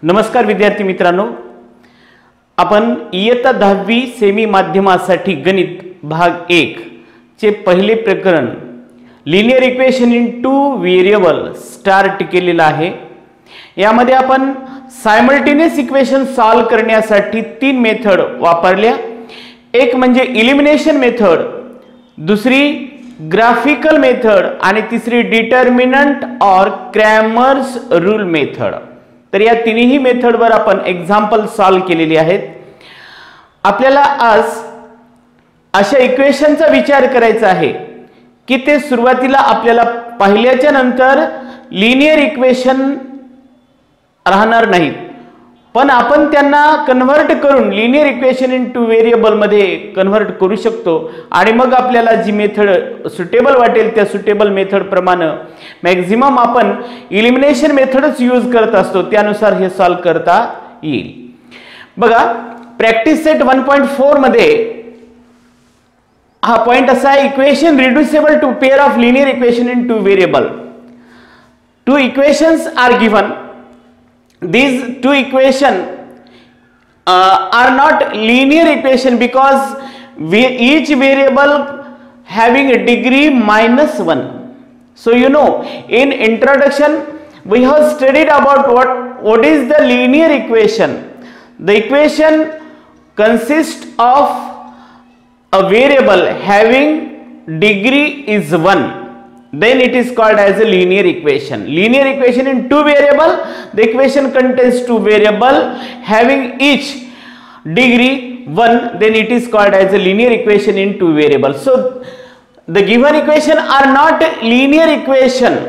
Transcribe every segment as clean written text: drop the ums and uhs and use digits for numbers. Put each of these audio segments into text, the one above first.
नमस्कार विद्यार्थी मित्रांनो, आपण इयत्ता 10वी सेमी माध्यमासाठी गणित भाग 1 चे पहिले प्रकरण linear equation in two variable start केलेला आहे। यामध्ये आपण सायमल्टेनियस इक्वेशन सॉल्व करण्यासाठी 3 मेथड वापरल्या। एक म्हणजे इलिमिनेशन मेथड, दुसरी ग्राफिकल मेथड आणि तिसरी डिटर्मिनंट और क्रॅमर्स रूल मेथड। तर या तिन्ही मेथडवर आपण एग्जाम्पल सॉल्व केलेली आहेत। आपल्याला आज अशा इक्वेशनचा विचार करायचा आहे की ते सुरुवातीला आपल्याला पाहिल्याच्या नंतर लिनियर इक्वेशन राहणार नाहीत, पण आपण त्यांना कन्व्हर्ट करून लिनियर इक्वेशन इनटू व्हेरिएबल मध्ये कन्व्हर्ट करू शकतो आणि मग आपल्याला जी मेथड सुटेबल वाटेल त्या सुटेबल मेथड प्रमाणे मॅक्झिमम आपण इलिमिनेशन मेथडच यूज करत असतो, त्यानुसार हे सॉल्व करता येईल। बघा, प्रॅक्टिस सेट 1.4 मध्ये हा पॉइंट असा आहे, equation reducible to pair of linear equation into variable. Two equations are given. These two equations are not linear equation because each variable having a degree -1. So you know, in introduction we have studied about what is the linear equation. The equation consists of a variable having degree is 1. Then it is called as a linear equation. Linear equation in two variable, the equation contains two variable having each degree 1, then it is called as a linear equation in two variable. So the given equation are not linear equation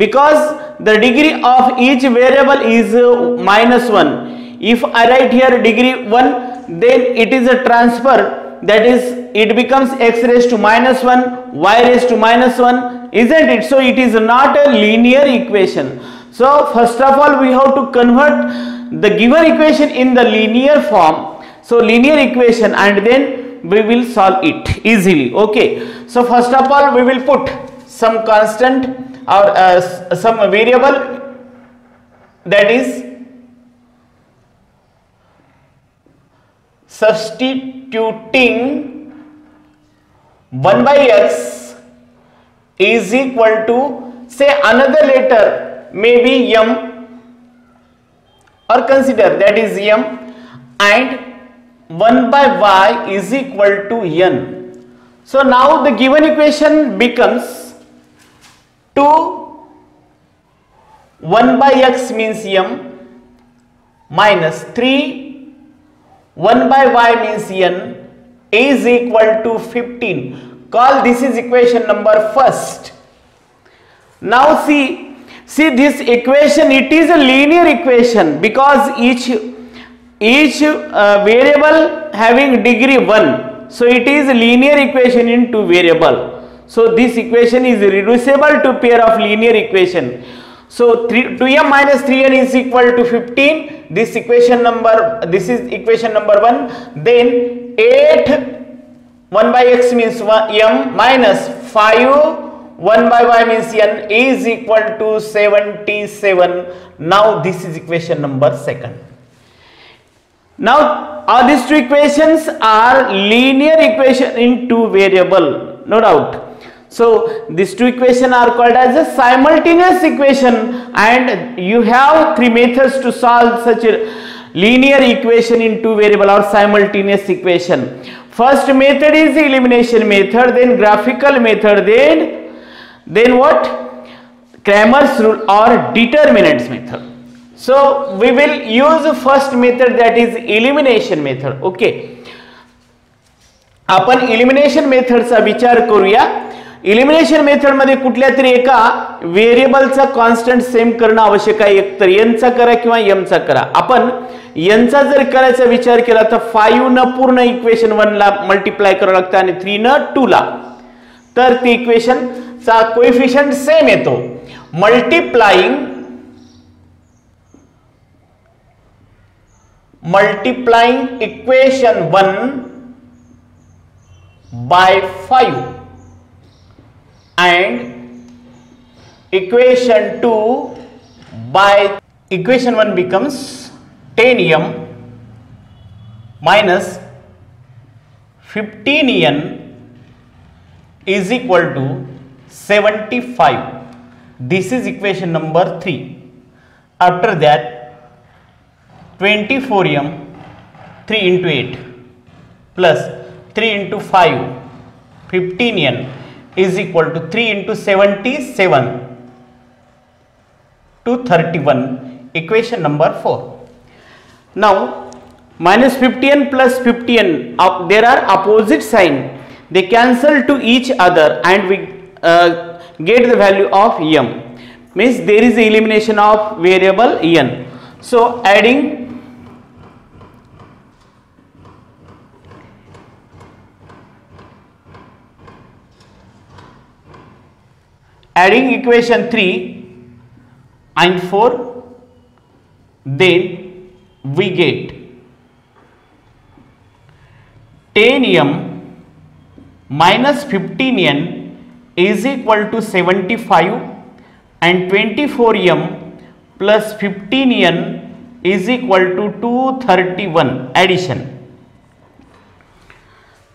because the degree of each variable is -1. If I write here degree 1, then it is a transfer, that is it becomes x raised to -1, y raised to -1, isn't it? So it is not a linear equation. So first of all we have to convert the given equation in the linear form, so linear equation, and then we will solve it easily. Okay, so first of all we will put some constant or some variable, that is substituting 1 by x is equal to, say, another letter maybe m, or consider that is m, and 1 by y is equal to n. So now the given equation becomes 2 1 by x means m minus 3 1 by y means n is equal to 15. Call this is equation number first. Now see this equation, it is a linear equation because each variable having degree 1, so it is a linear equation in two variable. So this equation is reducible to pair of linear equation. So 2m minus 3n is equal to 15. This is equation number 1. Then 8 1 by x means m minus 5 1 by y means n is equal to 77. Now this is equation number 2. Now all these two equations are linear equation in two variable, no doubt. So these two equations are called as a simultaneous equation, and you have 3 methods to solve such a linear equation in two variable or simultaneous equation. First method is elimination method, then graphical method, then what? Cramer's rule or determinants method. So we will use first method, that is elimination method. Okay, आपण elimination method चा विचार करूया। Elimination method मध्ये कुठल्या तरी एका व्हेरिएबलचा constant same करणं आवश्यक आहे। एक तर n चा करा किंवा m चा करा। आपण n चा जर करायचा विचार केला तर 5 न पूर्ण इक्वेशन 1 ला मल्टिप्लाय करावं लागतं आणि 3 न 2 ला, तर ती इक्वेशन चा कोएफिशिएंट सेम येतो। Multiplying equation 1 by 5 and equation 2 by equation 1 becomes 10m minus 15n is equal to 75. This is equation number 3. After that 24m 3 into 8 plus 3 into 5 15n is equal to 3 into 77 to 31, equation number 4. Now minus 50n plus 50n, there are opposite sign, they cancel to each other and we get the value of m, means there is the elimination of variable n. So adding equation 3 and 4, then we get 10m minus 15n is equal to 75 and 24m plus 15n is equal to 231. Addition,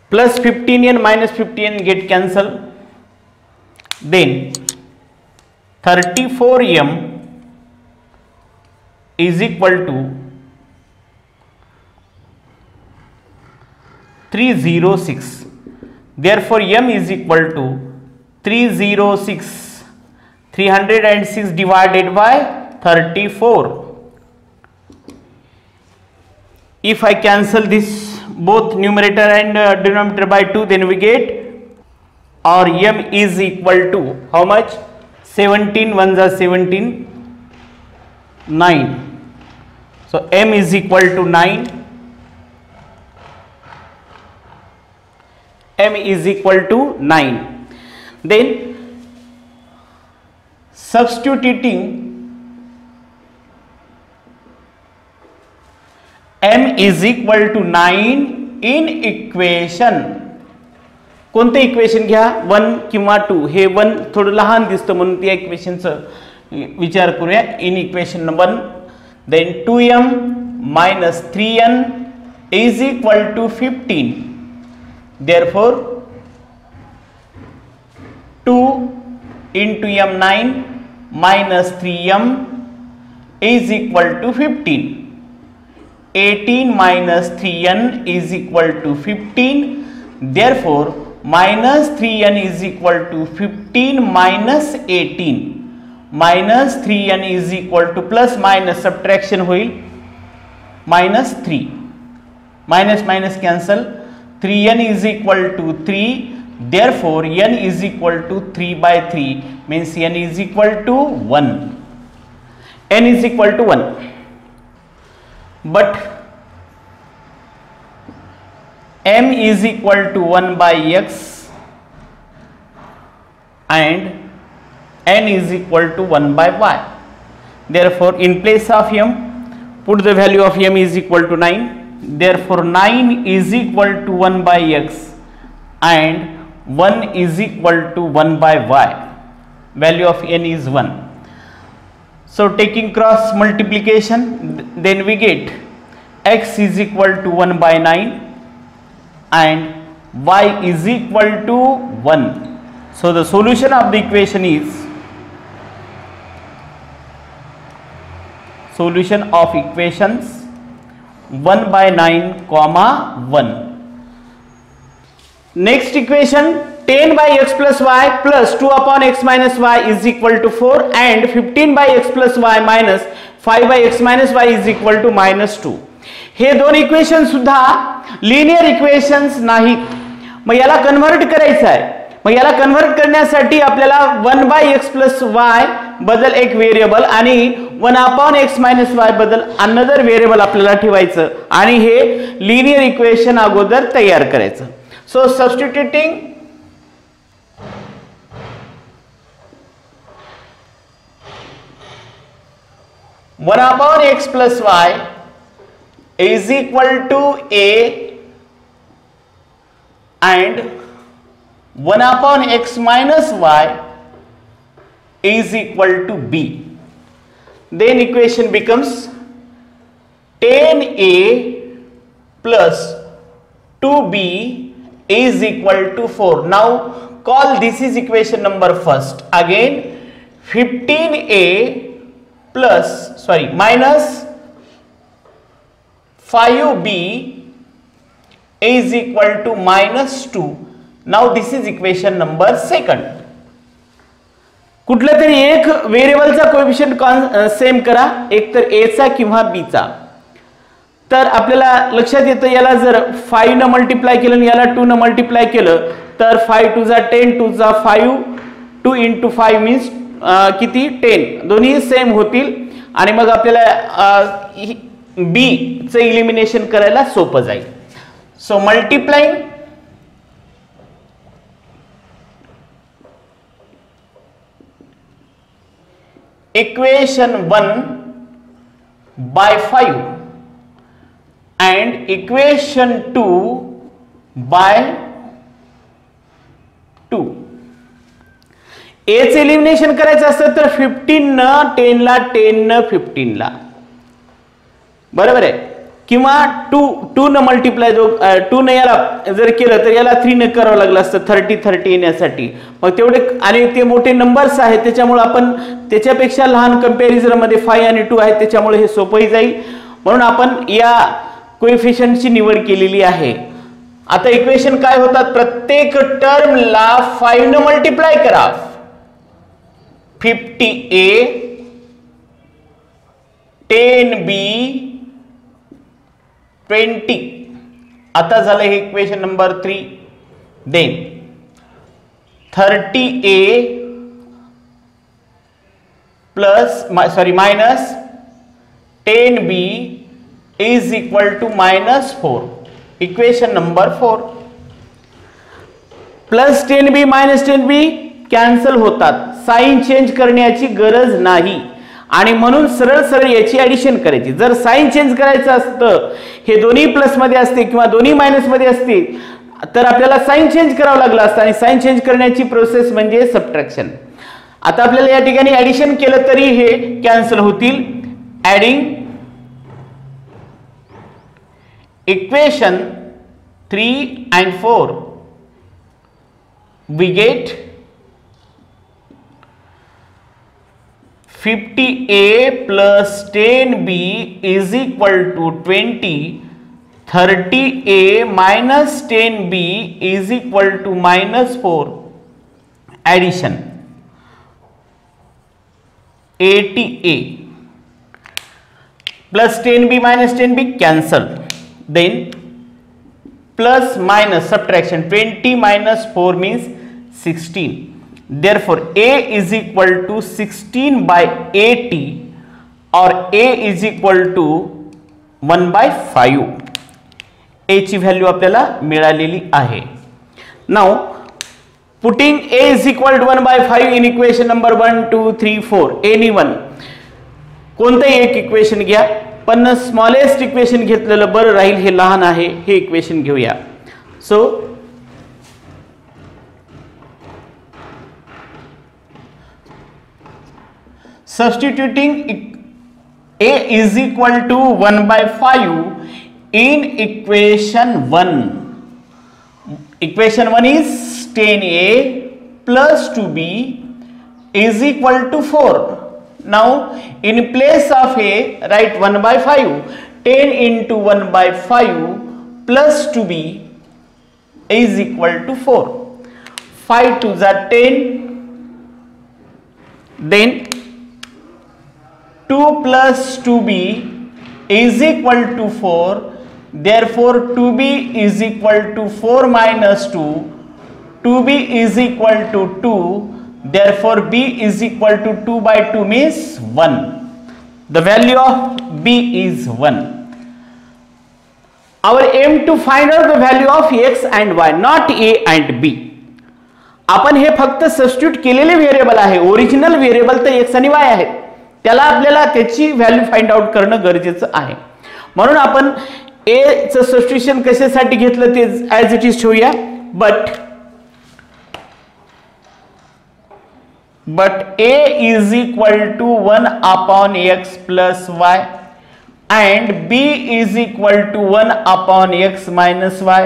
plus 15n minus 15n get cancelled, then 34m is equal to 306. Therefore m is equal to 306, 306 divided by 34. If I cancel this both numerator and denominator by 2, then we get or m is equal to how much? 17 ones are 17, 9. So m is equal to 9. M is equal to 9. Then substituting m is equal to 9 in equation, कोणते equation घ्या? 1 किंवा 2. हे 1 थोडं लहान दिसतं म्हणून त्या इक्वेशनचा विचार करूया. In equation 1, then 2m minus 3n is equal to 15. Therefore 2 into m9 minus 3m is equal to 15. 18 minus 3n is equal to 15. Therefore minus 3n is equal to 15 minus 18. Minus 3n is equal to plus minus subtraction होईल minus 3. Minus minus cancel. 3n is equal to 3. Therefore n is equal to 3 by 3, means n is equal to 1. N is equal to 1. But m is equal to 1 by x and n is equal to 1 by y. Therefore in place of m, put the value of m is equal to 9. Therefore 9 is equal to 1 by x and 1 is equal to 1 by y. Value of n is 1. So taking cross multiplication, then we get x is equal to 1 by 9 and y is equal to 1. So the solution of the equation is, solution of equations 1 by 9 comma 1. Next equation, 10 by x plus y plus 2 upon x minus y is equal to 4 and 15 by x plus y minus 5 by x minus y is equal to minus 2. हे दोन equation सुद्धा linear equations नाहीत. मग याला convert करायचं आहे. मग याला convert करण्यासाठी आपल्याला 1 by x plus y बदल एक व्हेरिएबल आणि 1 upon x minus y बदल अनदर व्हेरिएबल आपल्याला ठेवायचं आणि हे लिनियर इक्वेशन अगोदर तयार करायचं. सो substituting 1 upon x plus y is equal to a and 1 upon x minus y is equal to b. then equation becomes 10a plus 2b is equal to 4. Now call this is equation number first. Again 15a minus 5b is equal to minus 2. Now this is equation number second. कुठल्या तरी एक व्हेरिएबलचा coefficient same करा, एक तर a चा किंवा b चा. तर आपल्याला लक्षात येतं याला जर 5 न मल्टिप्लाय केलं आणि याला 2 न मल्टिप्लाय केलं तर 5 2 जा 10 2 जा 5 2 into 5 मीन्स किती 10. दोन्ही सेम होतील आणि मग आपल्याला b चं इलिमिनेशन करायला सोपं जाईल. सो multiplying equation 1 by 5 and equation 2 by 2. a चे एलिमिनेशन करायचं असतं तर 15 न 10 ला 10 न 15 ला बरोबर आहे, किंवा 2 न मल्टिप्लाय 2 ने याला जर केलं तर याला 3 ने करावं लागलं असतं 30 येण्यासाठी. मग तेवढे आणि ते मोठे नंबर्स आहेत त्याच्यामुळे आपण त्याच्यापेक्षा लहान कंपॅरिझन मध्ये 5 आणि 2 आहेत त्याच्यामुळे हे सोपंही जाईल म्हणून आपण या कोएफिशिएंटची निवड केलेली आहे. आता इक्वेशन काय होतात, प्रत्येक टर्मला 5 न मल्टिप्लाय करा. 50a 10b 20. आता झालं हे equation number 3. Then 30a minus 10b is equal to minus 4. Equation number 4. Plus 10b minus 10b cancel होतात, साइन चेंज करण्याची गरज नाही आणि म्हणून सरळ सरळ याची ऍडिशन करायची. जर साइन चेंज करायचं असतं, हे दोन्ही प्लस मध्ये असते किंवा दोन्ही मायनस मध्ये असते तर आपल्याला साइन चेंज करावं लागलं असतं आणि साइन चेंज करण्याची प्रोसेस म्हणजे सबट्रॅक्शन. आता आपल्याला या ठिकाणी ऍडिशन केलं तरी हे कॅन्सल होतील. Adding equation 3 and 4 we get 50a plus 10b is equal to 20. 30a minus 10b is equal to minus 4. Addition 80a plus 10b minus 10b cancel. Then plus minus subtraction 20 minus 4 means 16. Therefore a is equal to 16 by 80 or a is equal to 1 by 5. a ची value आपल्याला मिळालेली आहे. Now putting a is equal to 1 by 5 in equation number 1 2 3 4 anyone कोणतेही एक equation घ्या, पण smallest equation घेतलेलं बरं राहील, हे लहान आहे, हे इक्वेशन घेऊया. सो substituting a is equal to 1 by 5 in equation 1. Equation 1 is 10a plus 2b is equal to 4. Now in place of a write 1 by 5. 10 into 1 by 5 plus 2b is equal to 4. 5 to the 10. Then 2 plus 2b is equal to 4. Therefore 2b is equal to 4 minus 2. 2b is equal to 2. Therefore b is equal to 2 by 2 means 1. The value of b is 1. Our aim to find out the value of x and y, not a and b. आपण हे फक्त substitute केलेले variable आहे, original variable तर x आणि y आहेत, त्याला आपल्याला त्याची व्हॅल्यू फाइंड आउट करणं गरजेचं आहे. म्हणून आपण a चं सबस्टिट्यूशन कशासाठी घेतलं ते ॲज इट इज ठेवूया. But but a is equal to 1 upon x plus y and b is equal to 1 upon x minus y.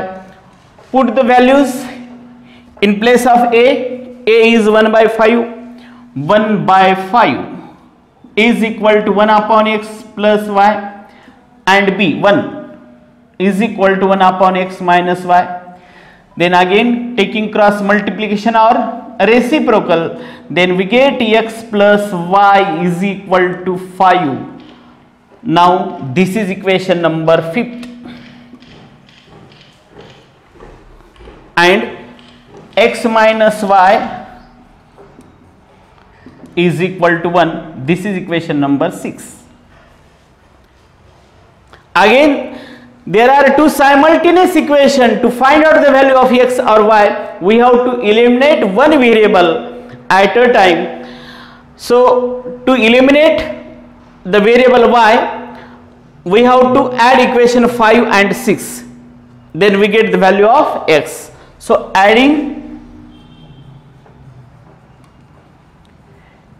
Put the values in place of a is 1 by 5, 1 by 5 is equal to 1 upon x plus y, and b 1 is equal to 1 upon x minus y. Then again taking cross multiplication or reciprocal, then we get x plus y is equal to 5. Now this is equation number 5th, and x minus y is equal to 1. This is equation number 6. Again there are two simultaneous equations. To find out the value of x or y, we have to eliminate one variable at a time. So to eliminate the variable y, we have to add equation 5 and 6, then we get the value of x. So adding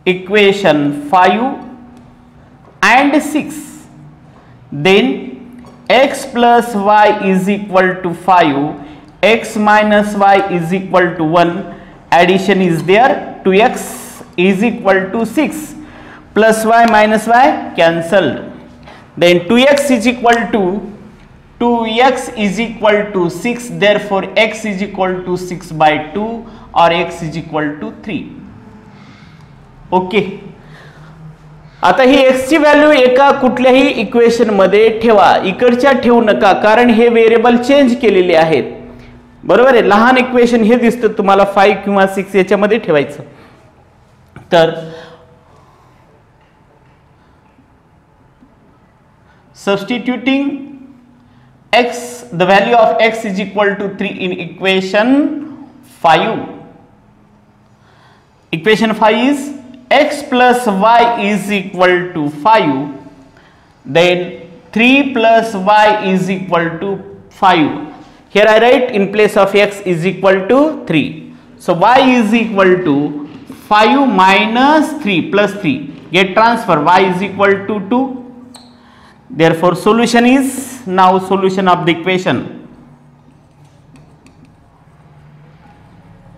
equation 5 and 6, then x plus y is equal to 5, x minus y is equal to 1, addition is there, 2x is equal to 6, plus y minus y cancelled, then 2x is equal to 2x is equal to 6, therefore x is equal to 6 by 2 or x is equal to 3. Okay, आता ही x ची value एका कुठल्याही equation मध्ये ठेवा, इकडच्या ठेवू नका, कारण हे व्हेरिएबल चेंज केलेले आहेत. बरोबर आहे. लहान इक्वेशन हे दिसतं तुम्हाला 5 किंवा 6 याच्यामध्ये ठेवायचं. तर substituting x, the value of x is equal to 3 in equation 5. Equation 5 is x plus y is equal to 5, then 3 plus y is equal to 5. Here I write in place of x is equal to 3. So y is equal to 5 minus 3 plus 3. Get transfer, y is equal to 2. Therefore solution is, now solution of the equation.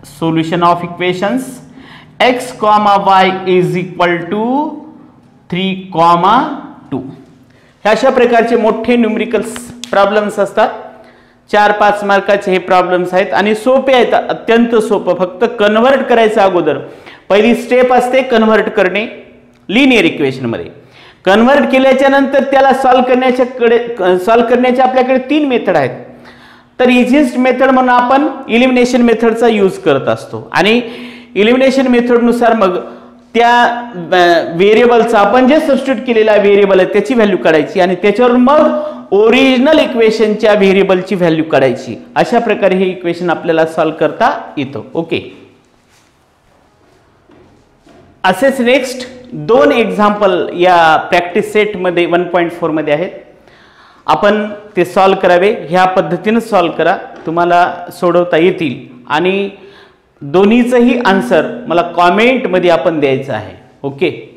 Solution of equations, x comma y is equal to 3 comma 2. हे अशा प्रकारचे मोठे numericals problems असतात. 4-5 मार्काचे हे problems आहेत आणि सोपे आहेत, अत्यंत सोपं. फक्त कन्वर्ट करायचं अगोदर पहिली स्टेप असते कन्वर्ट करणे लिनियर इक्वेशन मध्ये. कन्वर्ट केल्याच्या नंतर त्याला सॉल्व करण्याचे आपल्याकडे 3 मेथड आहेत. तर इझिएस्ट मेथड म्हणून आपण इलिमिनेशन मेथडचा यूज करत असतो आणि इलिमिनेशन मेथड नुसार मग त्या व्हेरिएबलचा आपण जे सबस्टिट्यूट केलेला व्हेरिएबल आहे त्याची व्हॅल्यू काढायची आणि त्याच्यावर मग ओरिजिनल इक्वेशनच्या व्हेरिएबलची व्हॅल्यू काढायची. अशा प्रकारे हे इक्वेशन आपल्याला सॉल्व करता येतं. ओके, असेच नेक्स्ट 2 एक्झाम्पल या प्रॅक्टिस सेट मध्ये 1.4 मध्ये आहेत. आपण ते सॉल्व करावे. ह्या पद्धतीने सॉल्व करा, तुम्हाला सोडवता येतील आणि दोन्हीचंही आन्सर मला कॉमेंट मध्ये आपण द्यायचं आहे. ओके.